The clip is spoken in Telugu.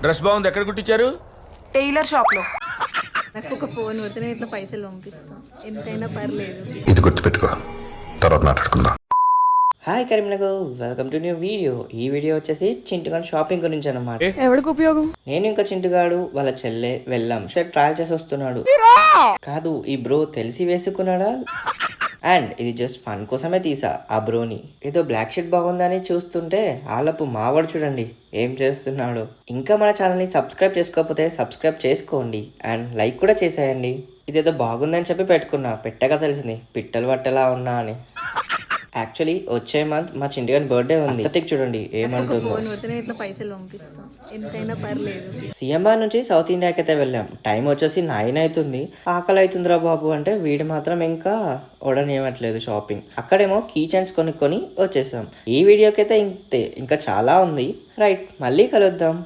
డ్రెస్ బాగుంది, ఎక్కడ కుట్టించారు? టైలర్ షాప్ లో. నాకు ఒక ఫోన్ కొడితే ఇట్లా పైసలు పంపిస్తాం, ఎంతైనా పర్లేదు. ఇది గుర్తుపెట్టుకో, తర్వాత మాట్లాడుకుందాం. Hi Karimnagar, welcome to new video. ఈ వీడియో వచ్చేసి చింటుగాడు షాపింగ్ గురించి అన్నమాట. ఎవరికి ఉపయోగం? నేను ఇంకా చింటుగాడు వాళ్ళ చెల్లె వెళ్ళాం. ట్రయల్ చేసి వస్తున్నాడు. కాదు, ఈ బ్రో తెలిసి వేసుకున్నాడా? అండ్ ఇది జస్ట్ ఫన్ కోసమే తీసా ఆ బ్రోని. ఏదో బ్లాక్ షర్ట్ బాగుందని చూస్తుంటే ఆలపు మావాడు చూడండి ఏం చేస్తున్నాడు. ఇంకా మన ఛానల్ని సబ్స్క్రైబ్ చేసుకోకపోతే సబ్స్క్రైబ్ చేసుకోండి అండ్ లైక్ కూడా చేసేయండి. ఇదేదో బాగుందని చెప్పి పెట్టుకున్నా, పెట్టగా తెలిసింది పిట్టలు పట్టేలా ఉన్నా అని. యాక్చువల్లీ వచ్చే మంత్ మా చింటిగాని బర్త్డే ఉంది. అస్థెటిక్ చూడండి ఏమంటుందో. ఫోన్ కొడితే ఇట్లా పైసలు పంపిస్తాం, ఎంతైనా పర్లేదు. సిఎంఆర్ నుంచి సౌత్ ఇండియాకి అయితే వెళ్ళాం. టైం వచ్చేసి 9 అవుతుంది. ఆకలి అవుతుందిరా బాబు అంటే వీడు మాత్రం ఇంకా ఓడనివ్వట్లేదు షాపింగ్. అక్కడేమో కీ చైన్స్ కొనుక్కొని వచ్చేసాం. ఈ వీడియోకి అయితే ఇంతే, ఇంకా చాలా ఉంది. రైట్, మళ్ళీ కలుద్దాం.